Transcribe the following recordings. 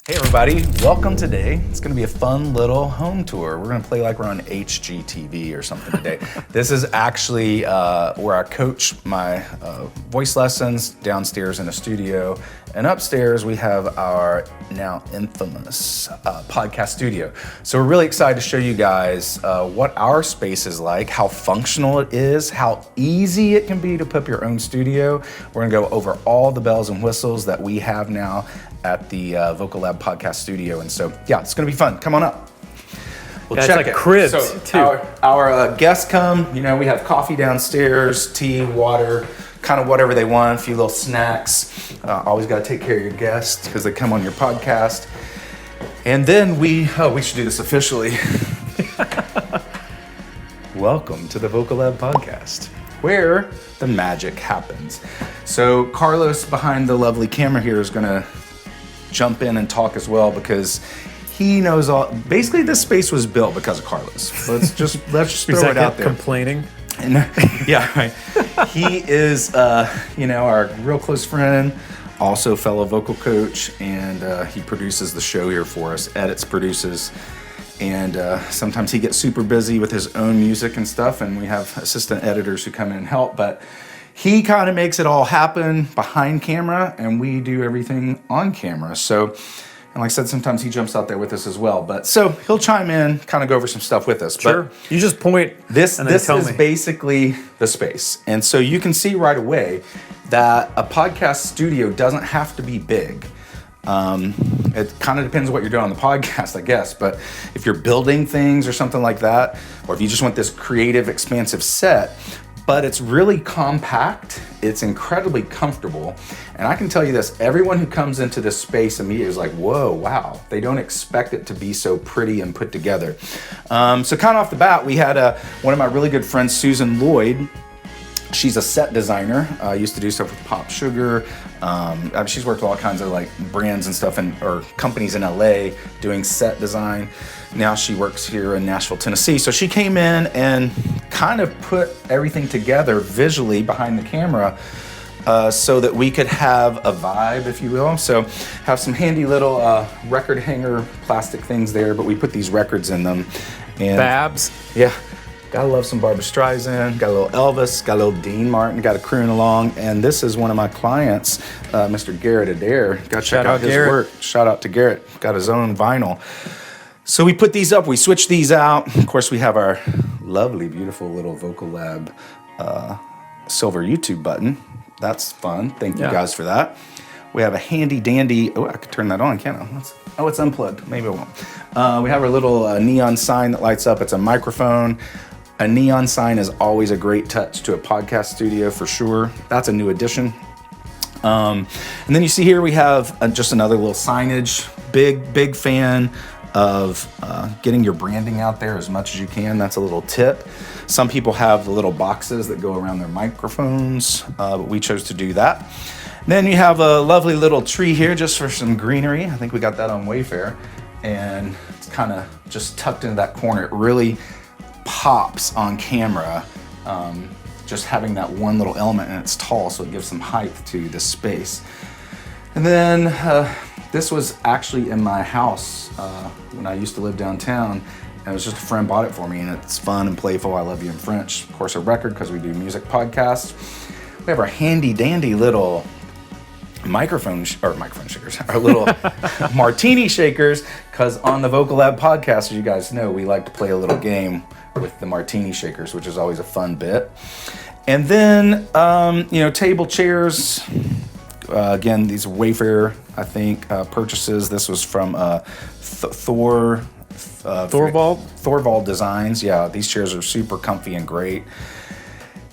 Hey everybody, welcome today. It's going to be a fun little home tour. We're going to play like we're on HGTV or something today. This is actually where I coach my voice lessons downstairs in a studio. And upstairs we have our now infamous podcast studio. So we're really excited to show you guys what our space is like, how functional it is, how easy it can be to put up your own studio. We're going to go over all the bells and whistles that we have now at the Vocal Lab Podcast Studio. And so, yeah, it's going to be fun. Come on up. We'll check like it. Cribs, so too. Our guests come, we have coffee downstairs, tea, water, kind of whatever they want, a few little snacks. Always got to take care of your guests because they come on your podcast. And then we should do this officially. Welcome to the Vocal Lab Podcast, where the magic happens. So Carlos behind the lovely camera here is going to jump in and talk as well because he knows all. Basically, this space was built because of Carlos. Let's just throw it out there. Complaining. And, yeah, right. He is, our real close friend, also fellow vocal coach, and he produces the show here for us. Edits, produces, and sometimes he gets super busy with his own music and stuff. And we have assistant editors who come in and help, but he kind of makes it all happen behind camera, and we do everything on camera. So, and like I said, sometimes he jumps out there with us as well. But so he'll chime in, kind of go over some stuff with us. Sure. But you just point. This is basically the space, and so you can see right away that a podcast studio doesn't have to be big. It kind of depends what you're doing on the podcast, I guess. But if you're building things or something like that, or if you just want this creative, expansive set. But it's really compact, it's incredibly comfortable, and I can tell you this, everyone who comes into this space immediately is like, whoa, wow. They don't expect it to be so pretty and put together. So kind of off the bat, we had one of my really good friends, Susan Lloyd. She's a set designer, used to do stuff with Pop Sugar. She's worked with all kinds of like brands and stuff or companies in LA doing set design. Now she works here in Nashville, Tennessee. So she came in and kind of put everything together visually behind the camera so that we could have a vibe, if you will. So have some handy little record hanger plastic things there, but we put these records in them. And Babs. Yeah. Gotta love some Barbra Streisand, got a little Elvis, got a little Dean Martin, got a crooning along. And this is one of my clients, Mr. Garrett Adair. Gotta check out his work. Shout out to Garrett, got his own vinyl. So we put these up, we switched these out. Of course, we have our lovely, beautiful little Vocal Lab silver YouTube button. That's fun, thank you guys for that. We have a handy dandy, I could turn that on, can't I? It's unplugged, maybe I won't. We have our little neon sign that lights up, it's a microphone. A neon sign is always a great touch to a podcast studio for sure. That's a new addition. And then you see here we have just another little signage. Big fan of getting your branding out there as much as you can. That's a little tip. Some people have the little boxes that go around their microphones, but we chose to do that. Then you have a lovely little tree here just for some greenery. I think we got that on Wayfair. And it's kind of just tucked into that corner. It really pops on camera, just having that one little element, and it's tall, so it gives some height to this space. And then this was actually in my house when I used to live downtown, and it was just a friend bought it for me, and it's fun and playful. I Love You in French, of course, a record because we do music podcasts. We have our handy dandy little microphone shakers, our little martini shakers, because on the Vocal Lab podcast, as you guys know, we like to play a little game with the martini shakers, which is always a fun bit. And then, table chairs. Again, these Wayfair, I think, purchases. This was from Thorvald Designs. Yeah, these chairs are super comfy and great.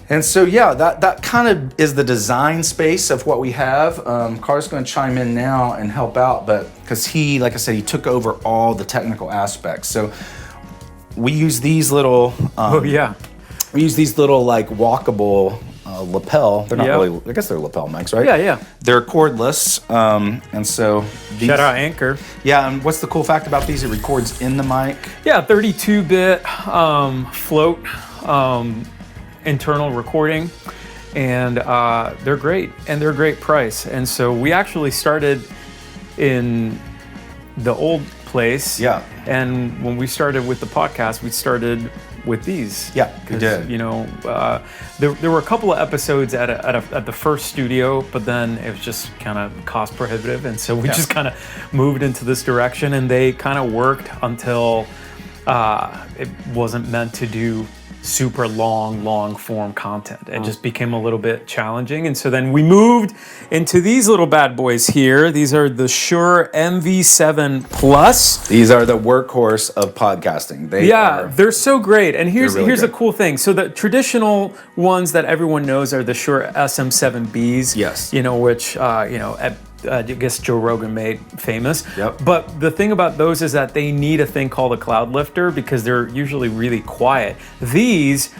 And so, yeah, that kind of is the design space of what we have. Carl's going to chime in now and help out, but because he, like I said, he took over all the technical aspects. So we use these little, we use these little like walkable lapel. They're not really, I guess they're lapel mics, right? Yeah. They're cordless, and so these, shout out Anchor. Yeah, and what's the cool fact about these? It records in the mic. Yeah, 32-bit float. Internal recording, and they're great, and they're a great price. And so we actually started in the old place. Yeah. And when we started with the podcast, we started with these. Yeah, we did. You know, there were a couple of episodes at the first studio, but then it was just kind of cost prohibitive, and so we just kind of moved into this direction, and they kind of worked until it wasn't meant to do super long form content. It just became a little bit challenging, and so then we moved into these little bad boys here. These are the Shure MV7 Plus. These are the workhorse of podcasting. They're so great. And here's really the great. cool thing. So the traditional ones that everyone knows are the Shure SM7Bs. Yes. You know, which I guess Joe Rogan made famous. Yep. But the thing about those is that they need a thing called a cloud lifter because they're usually really quiet. These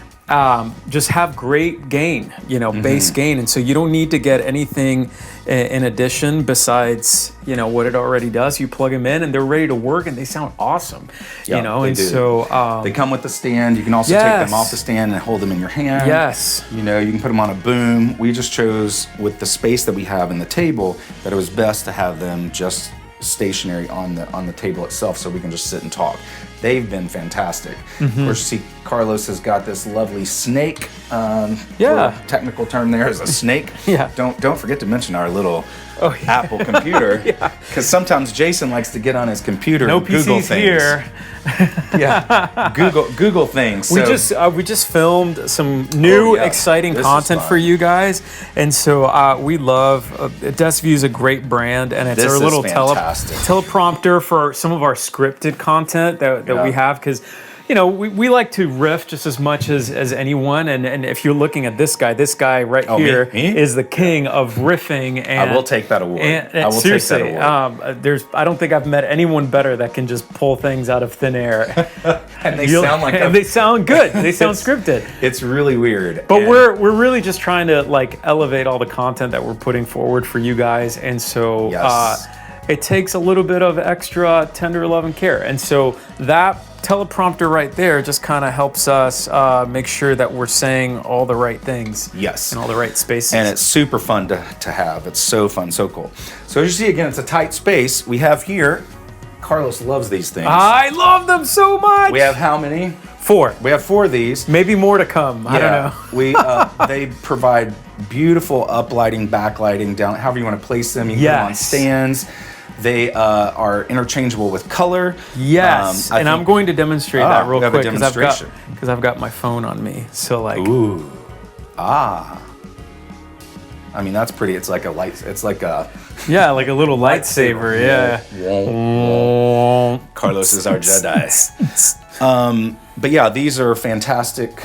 just have great gain, bass gain. And so you don't need to get anything in addition besides, what it already does. You plug them in and they're ready to work and they sound awesome, They do. So they come with the stand. You can also take them off the stand and hold them in your hand. Yes. You can put them on a boom. We just chose, with the space that we have in the table, that it was best to have them just stationary on the table itself so we can just sit and talk. They've been fantastic. Of course, you see Carlos has got this lovely snake. For technical term there is a snake. Yeah. Don't forget to mention our little Apple computer, because sometimes Jason likes to get on his computer No and Google PCs things. here. Google things. We So, we just filmed some new exciting This is content fun. for you guys, and so we love DeskView is a great brand, and it's This our is little fantastic. teleprompter for some of our scripted content that we have, because we like to riff just as much as anyone, and if you're looking at this guy right here is the king of riffing. And I will take that award. And I will seriously, take that award. I don't think I've met anyone better that can just pull things out of thin air. And they sound like and they sound good. They sound scripted. It's really weird. But we're really just trying to elevate all the content that we're putting forward for you guys, and so it takes a little bit of extra tender love and care. And so that teleprompter right there just kind of helps us make sure that we're saying all the right things. Yes. In all the right spaces. And it's super fun to have. It's so fun, so cool. So as you see, again, it's a tight space. We have here, Carlos loves these things. I love them so much. We have how many? 4. We have 4 of these. Maybe more to come. I don't know. We they provide beautiful uplighting, backlighting, down, however you want to place them. You can put them on stands. They are interchangeable with color. Yes, I'm going to demonstrate that real quick because I've got my phone on me. So ooh, I mean, that's pretty. It's like a light. It's like a like a little lightsaber. Yeah. Carlos is our Jedi. But yeah, these are fantastic.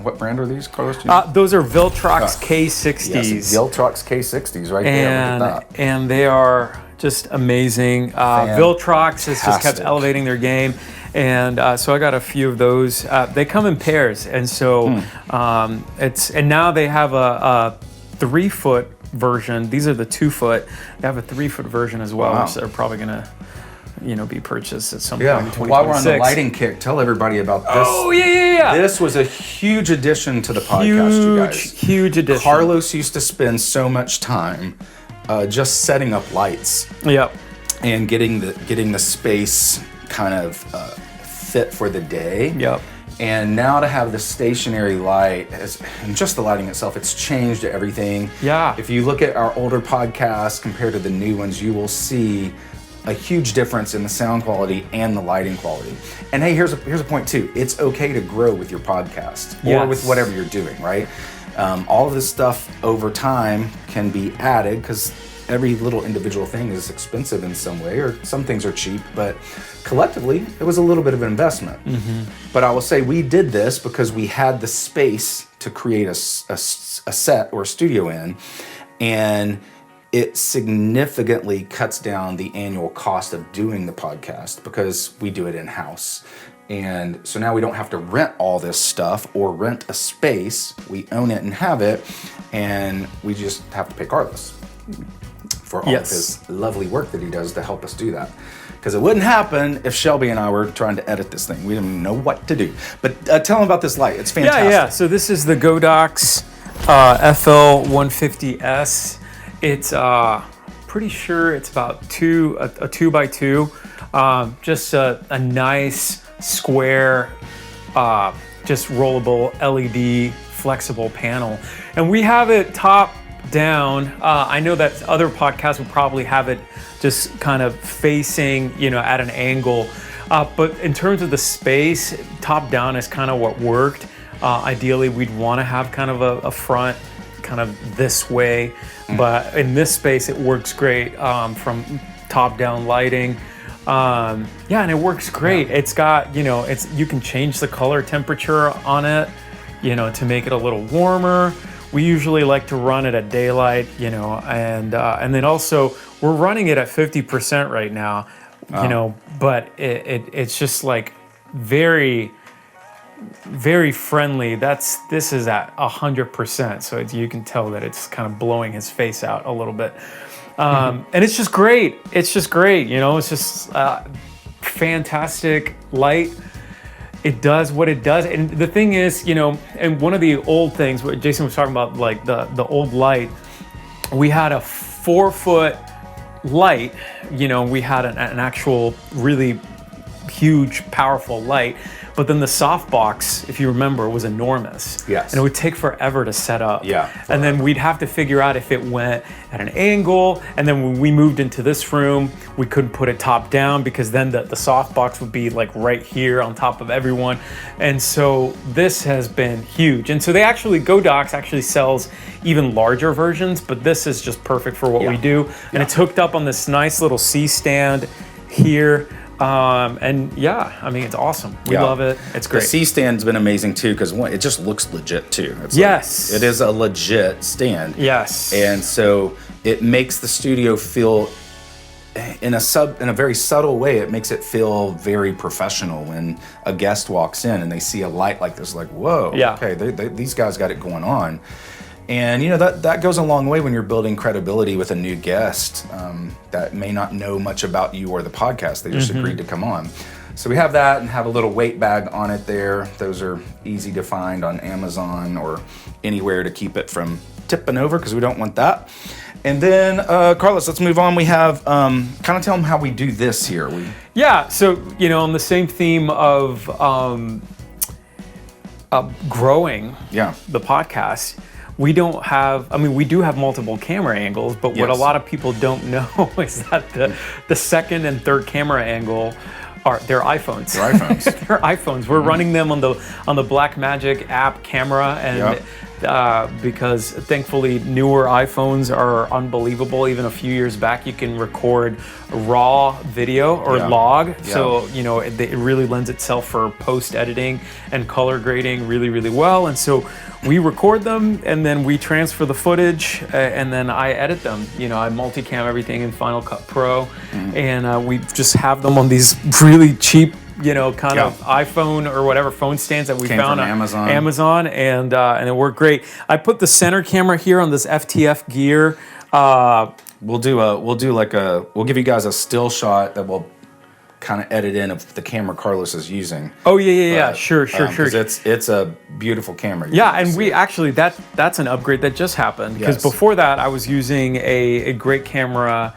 What brand are these, Carlos? Those are Viltrox K60s. Yes, Viltrox K60s right there. Look at that. And they are just amazing. Viltrox has just kept elevating their game. And so I got a few of those. They come in pairs. And so and now they have a 3-foot version. These are the 2-foot. They have a 3-foot version as well, which they're probably going to be purchased at some point in 2026. While we're on the lighting kick, tell everybody about this. Oh, yeah. This was a huge addition to the podcast, you guys. Huge addition. Carlos used to spend so much time just setting up lights. Yep. And getting the space kind of fit for the day. Yep. And now to have the stationary light, and just the lighting itself, it's changed everything. Yeah. If you look at our older podcasts compared to the new ones, you will see a huge difference in the sound quality and the lighting quality. And hey, here's a point too. It's okay to grow with your podcast or with whatever you're doing, right? All of this stuff over time can be added because every little individual thing is expensive in some way, or some things are cheap, but collectively it was a little bit of an investment. But I will say we did this because we had the space to create a set or a studio in, and it significantly cuts down the annual cost of doing the podcast because we do it in-house. And so now we don't have to rent all this stuff or rent a space. We own it and have it, and we just have to pay Carlos for all of his lovely work that he does to help us do that. Because it wouldn't happen if Shelby and I were trying to edit this thing. We didn't know what to do. But tell them about this light. It's fantastic. Yeah. So this is the Godox FL150S. It's pretty sure it's about a 2x2. Just a nice square, just rollable LED flexible panel. And we have it top down. I know that other podcasts would probably have it just kind of facing, at an angle. But in terms of the space, top down is kind of what worked. Ideally, we'd want to have kind of a front kind of this way. But in this space, it works great from top down lighting. And it works great. Yeah. It's got, you can change the color temperature on it, to make it a little warmer. We usually like to run it at daylight, and then also we're running it at 50% right now, but it's just like very, very friendly. This is at 100%, so you can tell that it's kind of blowing his face out a little bit. And it's just great. It's just fantastic light. It does what it does. And the thing is, and one of the old things, what Jason was talking about, like the old light, we had a 4-foot light, we had an actual really huge, powerful light. But then the softbox, if you remember, was enormous. Yes. And it would take forever to set up. Yeah. And then we'd have to figure out if it went at an angle. And then when we moved into this room, we couldn't put it top down because then the softbox would be like right here on top of everyone. And so this has been huge. And so GoDocs actually sells even larger versions, but this is just perfect for what we do. And it's hooked up on this nice little C-stand here. It's awesome. We love it. It's great. The C-stand's been amazing too because it just looks legit too. It's it is a legit stand. Yes. And so it makes the studio feel in a very subtle way. It makes it feel very professional when a guest walks in and they see a light like this, like, whoa, okay, these guys got it going on. And that goes a long way when you're building credibility with a new guest that may not know much about you or the podcast. They just agreed to come on. So we have that and have a little weight bag on it there. Those are easy to find on Amazon or anywhere to keep it from tipping over because we don't want that. And then, Carlos, let's move on. We have, kind of tell them how we do this here. So, on the same theme of growing the podcast, we do have multiple camera angles, but what a lot of people don't know is that the second and third camera angle they're iPhones. They're iPhones. We're running them on the Blackmagic app camera, and because thankfully newer iPhones are unbelievable. Even a few years back, you can record raw video or log. So it really lends itself for post editing and color grading really, really well. And so we record them and then we transfer the footage and then I edit them. I multicam everything in Final Cut Pro, and we just have them on these really cheap kind of iPhone or whatever phone stands that we found on Amazon, and it worked great. I put the center camera here on this FTF gear. We'll give you guys a still shot that we'll kind of edit in of the camera Carlos is using. Oh yeah, sure. Because it's a beautiful camera. And we actually that's an upgrade that just happened because before that I was using a great camera,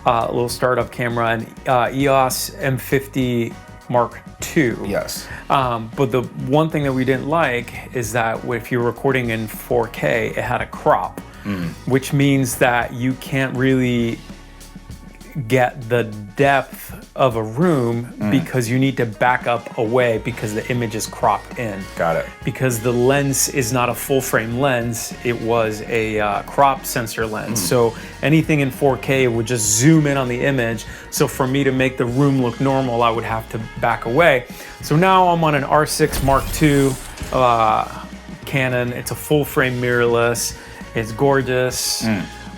a little startup camera, an EOS M50 Mark II. Yes. But the one thing that we didn't like is that if you're recording in 4K, it had a crop, which means that you can't really get the depth of a room because you need to back up away because the image is cropped in. Got it. Because the lens is not a full frame lens, it was a crop sensor lens. So anything in 4K would just zoom in on the image. So for me to make the room look normal, I would have to back away. So now I'm on an R6 Mark II Canon. It's a full frame mirrorless. It's gorgeous.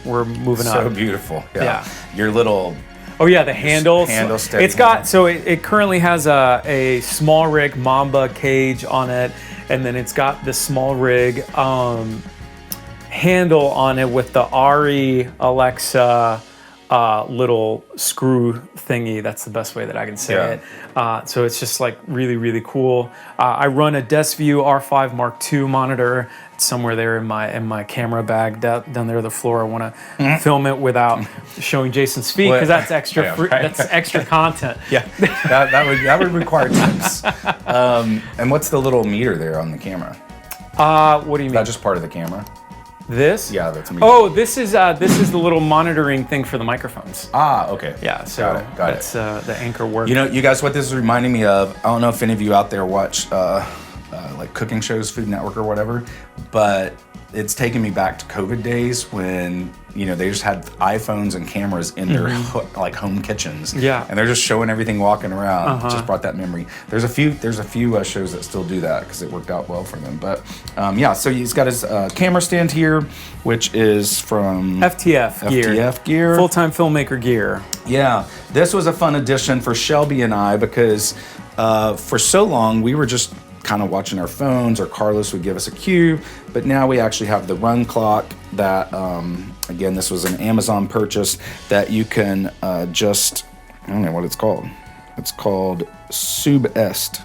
We're moving on. So beautiful. Yeah. Your little... Oh yeah, the handles. It's got, so it currently has a small rig Mamba cage on it, and then it's got the small rig handle on it with the Ari Alexa little screw thingy. That's the best way that I can say it. So it's just like really, really cool. I run a DeskView R5 Mark II monitor. It's somewhere there in my camera bag down there on the floor. I want to film it without showing Jason's feet because that's extra. That's extra content. that would require tips. And what's the little meter there on the camera? What do you mean? Is that just part of the camera? This? Yeah, that's me. Oh, this is the little monitoring thing for the microphones. Okay. Yeah, so got that's the Anchor work. You know, you guys, what this is reminding me of, I don't know if any of you out there watch like cooking shows, Food Network or whatever, but it's taken me back to COVID days when, you know, they just had iPhones and cameras in their like home kitchens. Yeah. And they're just showing everything walking around. Just brought that memory. There's a few shows that still do that because it worked out well for them. But so he's got his camera stand here, which is from FTF gear. Full-time filmmaker gear. Yeah. This was a fun addition for Shelby and I because for so long we were just kind of watching our phones, or Carlos would give us a cue, but now we actually have the run clock that again, this was an Amazon purchase that you can I don't know what it's called. It's called Subest.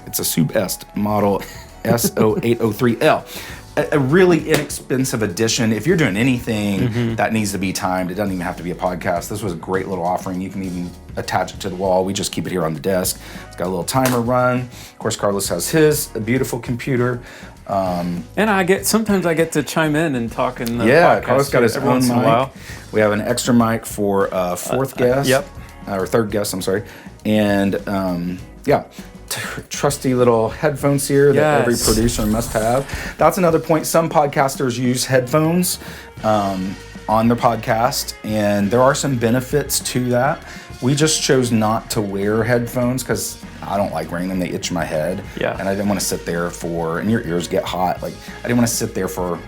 It's a Subest model SO803L. A really inexpensive addition. If you're doing anything that needs to be timed, it doesn't even have to be a podcast. This was a great little offering. You can even attach it to the wall. We just keep it here on the desk. It's got a little timer run. Of course, Carlos has his, a beautiful computer. And sometimes I get to chime in and talk in the podcast. Carlos got his own mic. mic. We have an extra mic for fourth guest. Or third guest, I'm sorry. And trusty little headphones here that every producer must have. That's another point. Some podcasters use headphones on their podcast, and there are some benefits to that. We just chose not to wear headphones because I don't like wearing them. They itch my head. Yeah. And I didn't want to sit there and your ears get hot. Like, I didn't want to sit there for,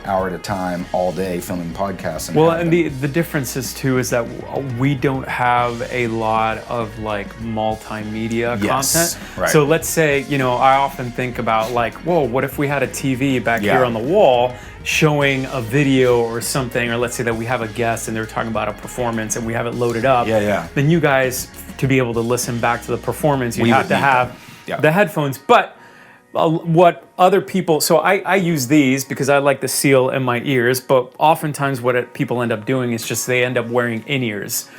hour at a time all day filming podcasts. And the difference is too is that we don't have a lot of like multimedia content. Right. So let's say, I often think about like, whoa, what if we had a TV back here on the wall showing a video or something, or let's say that we have a guest and they're talking about a performance and we have it loaded up. Then you guys, to be able to listen back to the performance, you have to have the headphones. But what other people, so I use these because I like the seal in my ears, but oftentimes what people end up doing is just they end up wearing in-ears.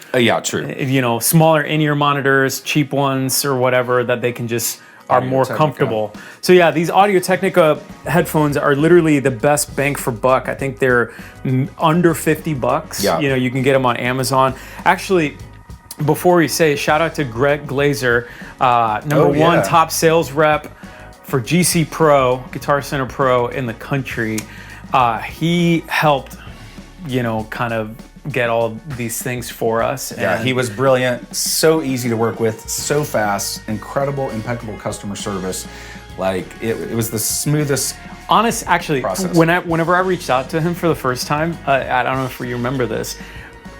True. Smaller in-ear monitors, cheap ones or whatever that they can just are more comfortable. So these Audio-Technica headphones are literally the best bang for buck. I think they're under $50. Yeah. You can get them on Amazon. Actually, before we say, shout out to Greg Glazer, number one top sales rep for GC Pro, Guitar Center Pro in the country. He helped, kind of get all these things for us. And he was brilliant, so easy to work with, so fast, incredible, impeccable customer service. Like it was the smoothest. Actually, process. Whenever I reached out to him for the first time, I don't know if you remember this,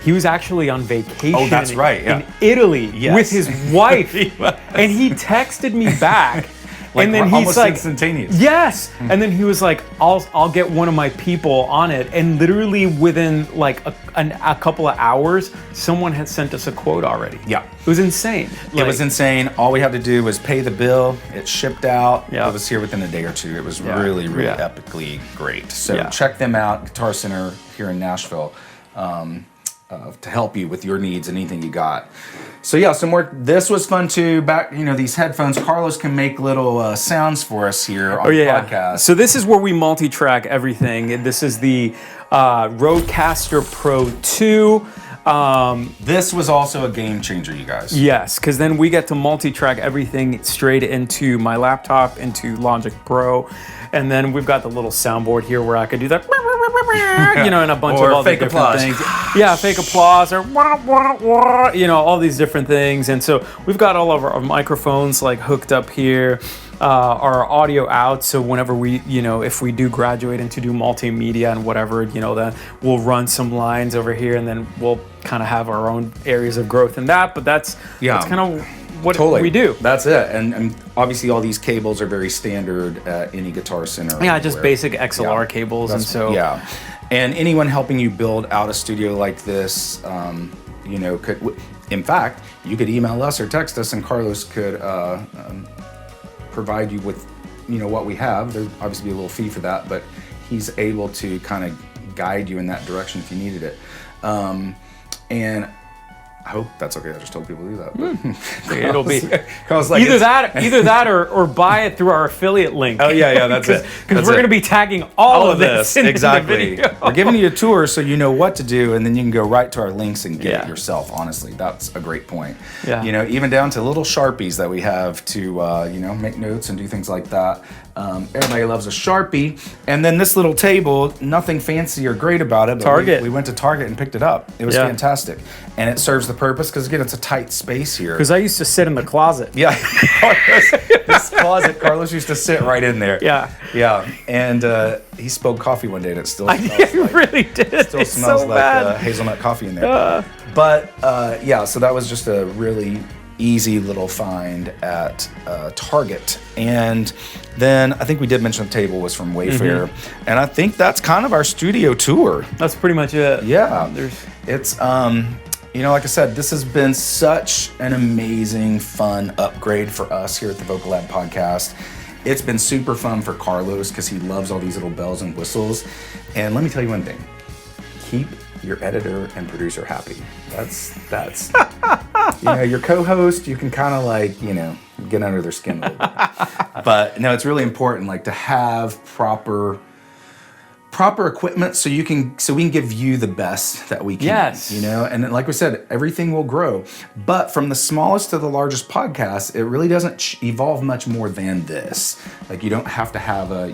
he was actually on vacation. Oh, that's right. In Italy with his wife, and he texted me back. And then he's like, instantaneous. Yes. And then he was like, I'll get one of my people on it. And literally within like a couple of hours, someone had sent us a quote already. Yeah. It was insane. It was insane. All we had to do was pay the bill. It shipped out. It was here within a day or two. It was really epically great. So check them out, Guitar Center here in Nashville, to help you with your needs and anything you got. So some more. This was fun too. Back, these headphones. Carlos can make little sounds for us here on the podcast. So this is where we multi-track everything. And this is the Rodecaster Pro 2. This was also a game changer, you guys. Yes, because then we get to multi-track everything straight into my laptop, into Logic Pro. And then we've got the little soundboard here where I could do that, and a bunch of all the different applause. things. Yeah, fake applause or, all these different things. And so we've got all of our microphones like hooked up here, our audio out. So whenever we, if we do graduate into do multimedia and whatever, then we'll run some lines over here and then we'll kind of have our own areas of growth in that. But that's kind of what we do. That's it. And obviously all these cables are very standard at any Guitar Center. Yeah, just basic XLR cables. And so and anyone helping you build out a studio like this, in fact, you could email us or text us, and Carlos could provide you with, what we have. There'd obviously be a little fee for that, but he's able to kind of guide you in that direction if you needed it. And I hope that's okay. I just told people to do that. But It'll be like, either that or buy it through our affiliate link. Oh yeah, that's it. Because we're going to be tagging all of this in exactly. the video. We're giving you a tour so you know what to do, and then you can go right to our links and get it yourself. Honestly, that's a great point. Yeah. Even down to little Sharpies that we have to make notes and do things like that. Everybody loves a Sharpie. And then this little table, nothing fancy or great about it. But Target. We went to Target and picked it up. It was fantastic. And it serves the purpose because, again, it's a tight space here. Because I used to sit in the closet. Yeah. This closet, Carlos used to sit right in there. Yeah. Yeah. And he spilled coffee one day and it still smells It really did. It still smells so like bad. hazelnut coffee in there. But so that was just a really easy little find at Target. And then I think we did mention the table was from Wayfair. And I think that's kind of our studio tour. That's pretty much it. Yeah. It's, like I said, this has been such an amazing, fun upgrade for us here at the Vocal Lab Podcast. It's been super fun for Carlos because he loves all these little bells and whistles. And let me tell you one thing. Keep your editor and producer happy. That's your co-host, you can kind of get under their skin a little bit. But no, it's really important to have proper equipment so we can give you the best that we can. Yes. And like we said, everything will grow. But from the smallest to the largest podcast, it really doesn't evolve much more than this. You don't have to have a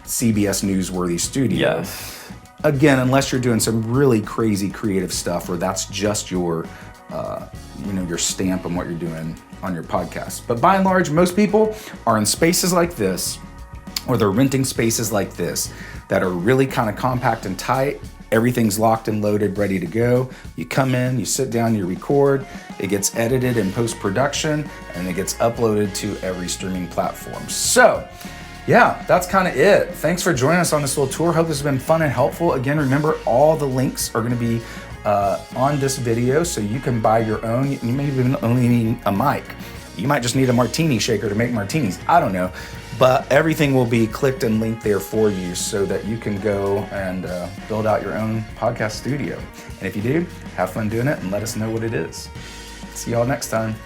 CBS Newsworthy studio. Yes. Again, unless you're doing some really crazy creative stuff where that's just your stamp on what you're doing on your podcast. But by and large, most people are in spaces like this, or they're renting spaces like this that are really kind of compact and tight. Everything's locked and loaded, ready to go. You come in, you sit down, you record, it gets edited in post-production, and it gets uploaded to every streaming platform. So, yeah, that's kind of it. Thanks for joining us on this little tour. Hope this has been fun and helpful. Again, remember, all the links are going to be on this video, so you can buy your own. You may even only need a mic. You might just need a martini shaker to make martinis. I don't know. But everything will be clicked and linked there for you so that you can go and build out your own podcast studio. And if you do, have fun doing it and let us know what it is. See y'all next time.